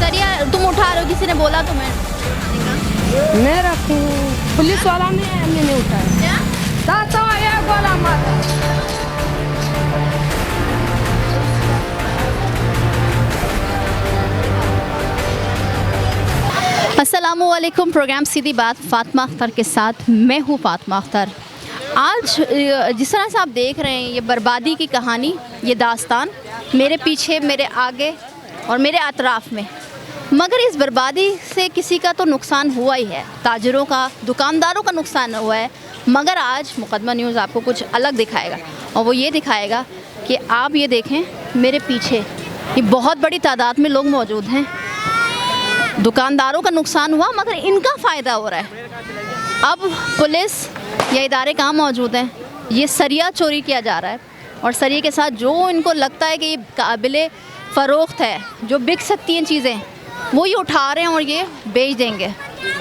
सरिया तुम उठा रहे हो, किसी ने बोला तुम्हें? मैं रखूँ, पुलिस वाला ने हमने नहीं उठाया। क्या? दाता ये बोला माता। अस्सलामुअलैकुम। प्रोग्राम सीधी बात फातिमा अख्तर के साथ, मैं हूँ फातिमा अख्तर। आज जिस तरह से आप देख रहे हैं ये बर्बादी की कहानी, ये दास्तान मेरे पीछे, मेरे आगे और मेरे अतराफ़ में, मगर इस बर्बादी से किसी का तो नुकसान हुआ ही है। ताजरों का, दुकानदारों का नुकसान हुआ है। मगर आज मुकदमा न्यूज़ आपको कुछ अलग दिखाएगा, और वो ये दिखाएगा कि आप ये देखें मेरे पीछे ये बहुत बड़ी तादाद में लोग मौजूद हैं। दुकानदारों का नुकसान हुआ मगर इनका फ़ायदा हो रहा है। अब पुलिस या इदारे कहाँ मौजूद हैं? ये सरिया चोरी किया जा रहा है, और सरिया के साथ जो इनको लगता है कि ये काबिले फ़रोख्त है, जो बिक सकती हैं चीज़ें, वो ये उठा रहे हैं और ये बेच देंगे।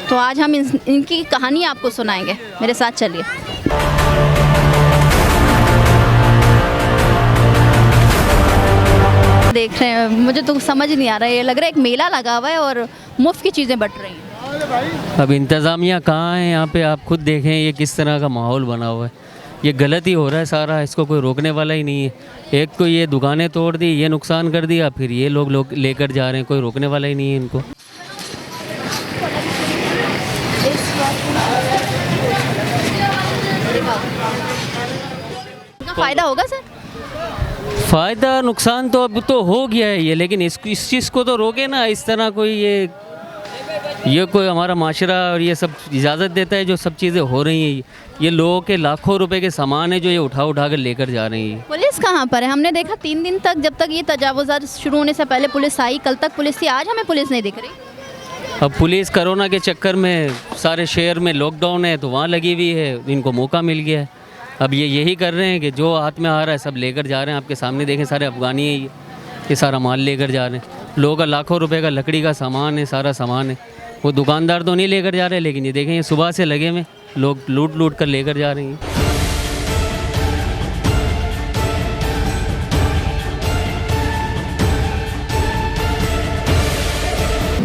तो आज हम इनकी कहानी आपको सुनाएंगे, मेरे साथ चलिए। देख रहे हैं, मुझे तो समझ नहीं आ रहा है, ये लग रहा है एक मेला लगा हुआ है और मुफ्त की चीज़ें बट रही हैं। अब इंतज़ामिया कहाँ है यहाँ पे? आप खुद देखें ये किस तरह का माहौल बना हुआ है। ये गलत ही हो रहा है सारा, इसको कोई रोकने वाला ही नहीं है। एक तो ये दुकानें तोड़ दी, ये नुकसान कर दिया, फिर ये लोग लेकर जा रहे हैं, कोई रोकने वाला ही नहीं है इनको। फ़ायदा होगा सर? फ़ायदा नुकसान तो अब तो हो गया है ये, लेकिन इस चीज़ को तो रोके ना। इस तरह कोई ये कोई हमारा माशरा और ये सब इजाज़त देता है जो सब चीज़ें हो रही हैं? ये लोगों के लाखों रुपए के सामान है जो ये उठा कर लेकर जा रही है। पुलिस कहाँ पर है? हमने देखा 3 दिन तक, जब तक ये तजावुज़ात शुरू होने से पहले पुलिस आई, कल तक पुलिस थी, आज हमें पुलिस नहीं दिख रही। अब पुलिस कोरोना के चक्कर में सारे शहर में लॉकडाउन है तो वहाँ लगी हुई है, इनको मौका मिल गया है। अब ये यही कर रहे हैं कि जो हाथ में आ रहा है सब लेकर जा रहे हैं। आपके सामने देखें, सारे अफ़गानी है, ये सारा माल लेकर जा रहे हैं। लोगों का लाखों रुपए का लकड़ी का सामान है, सारा सामान है। वो दुकानदार तो नहीं लेकर जा रहे, लेकिन ये देखें, ये सुबह से लगे में लोग लूट कर लेकर जा रहे हैं।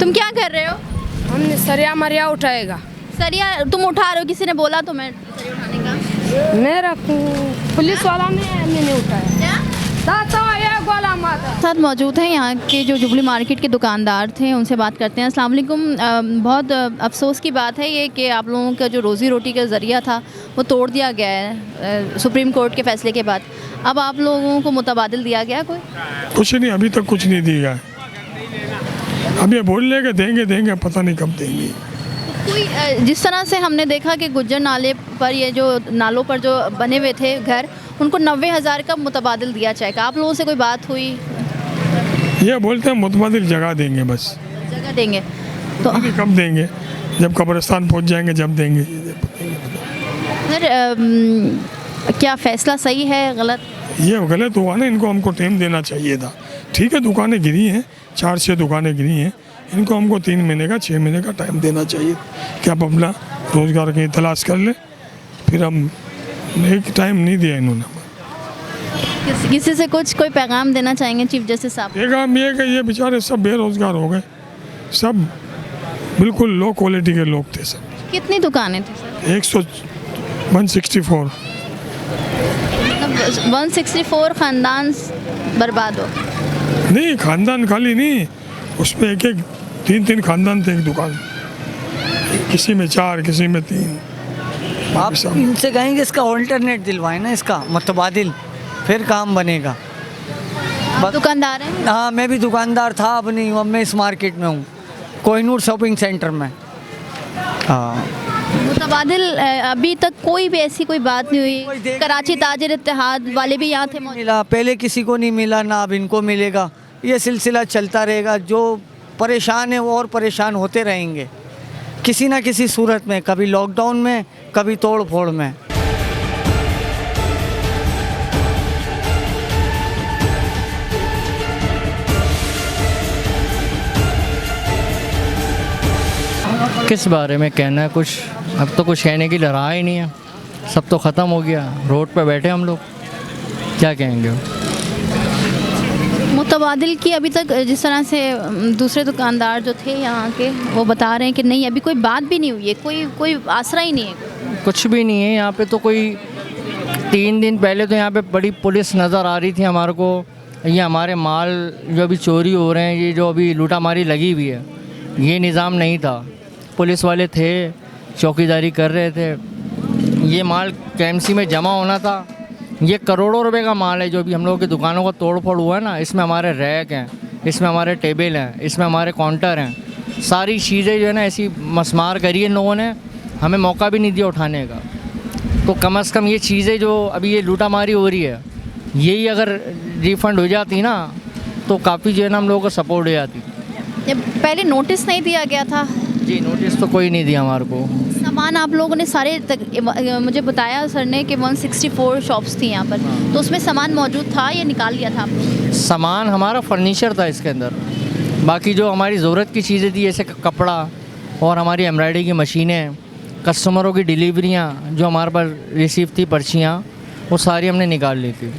तुम क्या कर रहे हो? हमने सरिया मरिया उठाएगा। सरिया तुम उठा रहे हो, किसी ने बोला तुम्हें सरिया उठाने का? मैं रखूँ, पुलिस वाला ने हमने नहीं उठाया। क्या? दाता ये बोला माता। साथ मौजूद हैं यहाँ के जो जुबली मार्केट के दुकानदार थे, उनसे बात करते हैं। अस्सलाम वालेकुम। बहुत अफसोस की बात है ये कि आप लोगों का जो रोज़ी रोटी का ज़रिया था वो तोड़ दिया गया है सुप्रीम कोर्ट के फ़ैसले के बाद। अब आप लोगों को मुतबादिल दिया गया कोई? कुछ नहीं, अभी तक कुछ नहीं दिया है। अब ये बोल ले के देंगे, पता नहीं कब देंगे। कोई जिस तरह से हमने देखा कि गुज्जर नाले पर, ये जो नालों पर जो बने हुए थे घर, उनको 90,000 का मुतबादिल दिया चेक। आप लोगों से कोई बात हुई? ये बोलते हैं मुतबादिल जगह देंगे, बस जगह देंगे तो कब देंगे? जब कब्रिस्तान पहुंच जाएंगे जब देंगे। सर क्या फ़ैसला सही है गलत? ये गलत हुआ ना, इनको हमको टाइम देना चाहिए था। ठीक है, दुकानें गिरी हैं, 4-6 दुकानें गिरी हैं, इनको हमको 3 महीने का 6 महीने का टाइम देना चाहिए कि आप अपना रोज़गार की तलाश कर ले। फिर हम एक टाइम नहीं दिया इन्होंने। किसी से कोई पैगाम देना चाहेंगे चीफ जस्टिस साहब? पैगाम ये कि ये बेचारे सब बेरोज़गार हो गए, सब बिल्कुल लो क्वालिटी के लोग थे सब। कितनी दुकानें थी सर? 164। मतलब 164 ख़ानदान बर्बाद हो? नहीं, खानदान खाली नहीं, उसमें एक 3-3 खानदान थे एक दुकान, किसी में 4, किसी में 3। आप इनसे कहेंगे इसका ऑल्टरनेट दिलवाएं ना, इसका मुतबादिल, फिर काम बनेगा। आप दुकानदार हैं? हाँ, मैं भी दुकानदार था, अब नहीं हूँ, अब मैं इस मार्केट में हूँ, कोहिनूर शॉपिंग सेंटर में। हाँ, मुतबादिल अभी तक कोई भी ऐसी कोई बात नहीं हुई? कराची ताजिर इत्तेहाद वाले भी यहाँ थे मौजूद? मिला, पहले किसी को नहीं मिला, ना अब इनको मिलेगा। ये सिलसिला चलता रहेगा। जो परेशान है वो और परेशान होते रहेंगे किसी ना किसी सूरत में, कभी लॉकडाउन में, कभी तोड़ फोड़ में। किस बारे में कहना है कुछ? अब तो कुछ कहने के लिए रहा ही नहीं है, सब तो ख़त्म हो गया। रोड पे बैठे हम लोग, क्या कहेंगे? मुतबादिल की अभी तक जिस तरह से दूसरे दुकानदार जो थे यहाँ के वो बता रहे हैं कि नहीं, अभी कोई बात भी नहीं हुई है, कोई आसरा ही नहीं है। कुछ भी नहीं है यहाँ पे। तो कोई 3 दिन पहले तो यहाँ पे बड़ी पुलिस नज़र आ रही थी हमारे को। ये हमारे माल जो अभी चोरी हो रहे हैं, ये जो अभी लूटामारी लगी हुई है, ये निज़ाम नहीं था। पुलिस वाले थे, चौकीदारी कर रहे थे। ये माल केएमसी में जमा होना था। ये करोड़ों रुपए का माल है जो अभी हम लोगों की दुकानों का तोड़ फोड़ हुआ है ना। इसमें हमारे रैक हैं, इसमें हमारे टेबल हैं, इसमें हमारे काउंटर हैं। सारी चीज़ें जो है ना ऐसी मसमार करी है इन लोगों ने, हमें मौका भी नहीं दिया उठाने का। तो कम से कम ये चीज़ें जो अभी ये लूटामारी हो रही है, यही अगर रिफ़ंड हो जाती ना तो काफ़ी जो है ना हम लोगों को सपोर्ट हो जाती। ये पहले नोटिस नहीं दिया गया था? जी, नोटिस तो कोई नहीं दिया हमारे को। सामान आप लोगों ने सारे मुझे बताया सर ने कि 164 शॉप्स थी यहाँ पर, तो उसमें सामान मौजूद था या निकाल लिया था आप लोगों? सामान हमारा फर्नीचर था इसके अंदर। बाकी जो हमारी ज़रूरत की चीज़ें थी जैसे कपड़ा और हमारी एम्ब्रॉयडरी की मशीनें, कस्टमरों की डिलीवरियाँ जो हमारे पास रिसीव थी, पर्चियाँ, वो सारी हमने निकाल ली थी।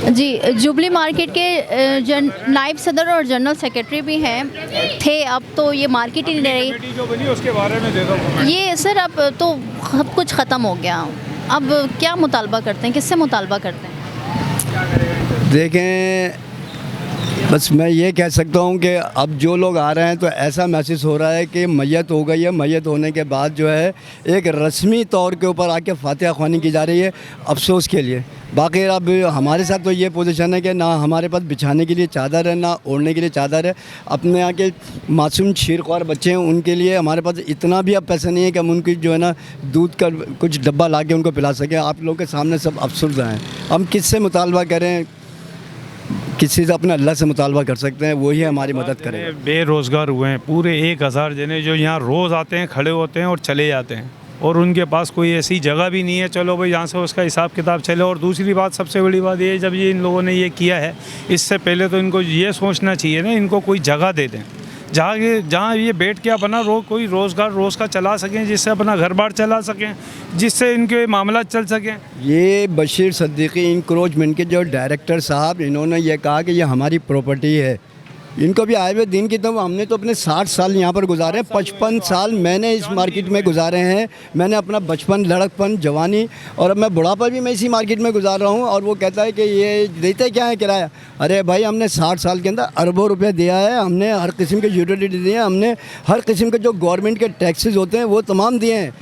जी, जुबली मार्केट के नायब सदर और जनरल सेक्रेटरी भी हैं थे। अब तो ये मार्केट ही नहीं रही जो बनी उसके बारे में दे दो। ये सर अब तो सब कुछ ख़त्म हो गया। अब क्या मुतालबा करते हैं, किससे मुतालबा करते हैं? देखें, बस मैं ये कह सकता हूँ कि अब जो लोग आ रहे हैं तो ऐसा महसूस हो रहा है कि मैयत हो गई है। मैयत होने के बाद जो है एक रस्मी तौर के ऊपर आके फातिहा ख्वानी की जा रही है अफसोस के लिए। बाकी अब हमारे साथ तो ये पोजीशन है कि ना हमारे पास बिछाने के लिए चादर है, ना ओढ़ने के लिए चादर है। अपने यहाँ के मासूम शीरख्वार बच्चे हैं, उनके लिए हमारे पास इतना भी अब पैसा नहीं है कि हम उनकी जो है ना दूध का कुछ डब्बा ला के उनको पिला सकें। आप लोगों के सामने सब अफसरदा हैं। हम किससे मुतालबा करें? किसी से अपने अल्लाह से मुतालबा कर सकते हैं, वही हमारी मदद करें। बेरोज़गार हुए हैं पूरे 1000 जने जो यहाँ रोज़ आते हैं, खड़े होते हैं और चले जाते हैं, और उनके पास कोई ऐसी जगह भी नहीं है चलो भाई यहाँ से उसका हिसाब किताब चले। और दूसरी बात, सबसे बड़ी बात ये, जब ये इन लोगों ने ये किया है, इससे पहले तो इनको ये सोचना चाहिए ना, इनको कोई जगह दे दें जहाँ ये बैठ के अपना कोई रोज़गार रोज़ का चला सकें, जिससे अपना घर बार चला सकें, जिससे इनके मामला चल सकें। ये बशीर सिद्दीकी इंक्रोचमेंट के जो डायरेक्टर साहब, इन्होंने ये कहा कि ये हमारी प्रॉपर्टी है। इनको भी आए हुए दिन की, तो हमने तो अपने 60 साल यहाँ पर गुजारे, 55 साल मैंने इस मार्केट में गुजारे हैं। मैंने अपना बचपन, लड़कपन, जवानी और अब मैं बुढ़ापा भी मैं इसी मार्केट में गुजार रहा हूँ। और वो कहता है कि ये देते क्या है किराया? अरे भाई, हमने 60 साल के अंदर अरबों रुपये दिया है। हमने हर किस्म के यूटिलिटी दिए हैं, हमने हर किस्म के जो गवर्नमेंट के टैक्सेस होते हैं वो तमाम दिए हैं।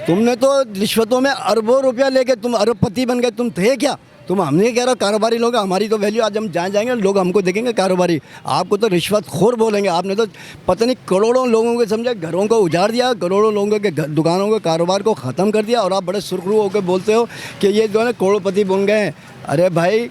तुमने तो रिश्वतों में अरबों रुपया लेके तुम अरबपति बन गए। तुम थे क्या? तुम हमने कह रहा कारोबारी लोग, हमारी तो वैल्यू आज हम जहाँ जाएंगे लोग हमको देखेंगे कारोबारी, आपको तो रिश्वत खोर बोलेंगे। आपने तो पता नहीं करोड़ों लोगों के समझे घरों को उजाड़ दिया, करोड़ों लोगों के दुकानों के कारोबार को ख़त्म कर दिया, और आप बड़े सुरखरू होकर बोलते हो कि ये जो है ना करोड़पति बन गए हैं। अरे भाई,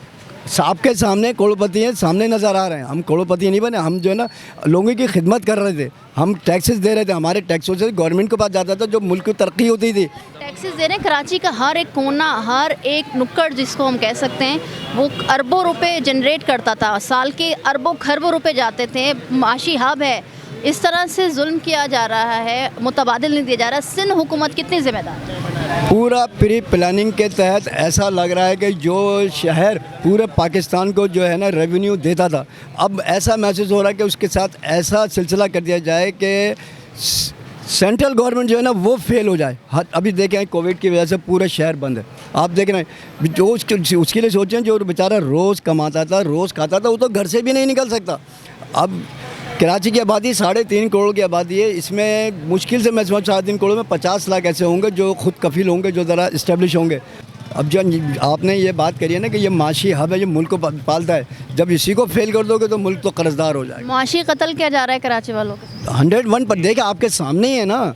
आपके सामने करोड़पति हैं, सामने नज़र आ रहे हैं। हम करोड़पति नहीं बने, हम जो है ना लोगों की खिदमत कर रहे थे, हम टैक्सेस दे रहे थे। हमारे टैक्सों से गवर्नमेंट के पास जाता था, जो मुल्क की तरक्की होती थी। टैक्सेस दे रहे हैं। कराची का हर एक कोना, हर एक नुक्कड़ जिसको हम कह सकते हैं, वो अरबों रुपए जनरेट करता था। साल के अरबों खरबों रुपए जाते थे। माशी हब है। इस तरह से जुल्म किया जा रहा है, मुतबादिल नहीं दिया जा रहा। सिंध हुकूमत कितनी जिम्मेदार है? पूरा प्री प्लानिंग के तहत ऐसा लग रहा है कि जो शहर पूरे पाकिस्तान को जो है ना रेवेन्यू देता था, अब ऐसा महसूस हो रहा है कि उसके साथ ऐसा सिलसिला कर दिया जाए कि सेंट्रल गवर्नमेंट जो है ना वो फेल हो जाए। अभी देखें, कोविड की वजह से पूरा शहर बंद है। आप देख रहे हैं, जो उसके लिए सोचें, जो बेचारा रोज़ कमाता था, रोज़ खाता था, वो तो घर से भी नहीं निकल सकता। अब कराची की आबादी 3.5 करोड़ की आबादी है। इसमें मुश्किल से मैं समझ 3 करोड़ में 50 लाख ऐसे होंगे जो खुद कफील होंगे, जो ज़रा इस्टेब्लिश होंगे। अब जो आपने ये बात करी है ना कि ये माशी हब है, ये मुल्क को पालता है, जब इसी को फेल कर दोगे तो मुल्क तो कर्जदार हो जाएगा। माशी कत्ल किया जा रहा है कराची वालों को। 101 पर देखिए, आपके सामने ही है ना।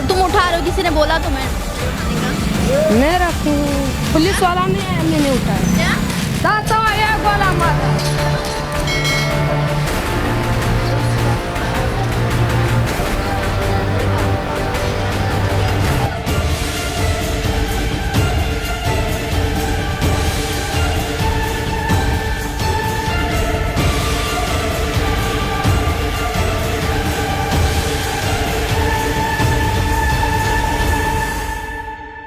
तुम उठा रहे हो, किसी ने बोला तुम्हें? मैं रखूँ, पुलिस वाला ने मैंने उठाया। क्या? दाता ये बोला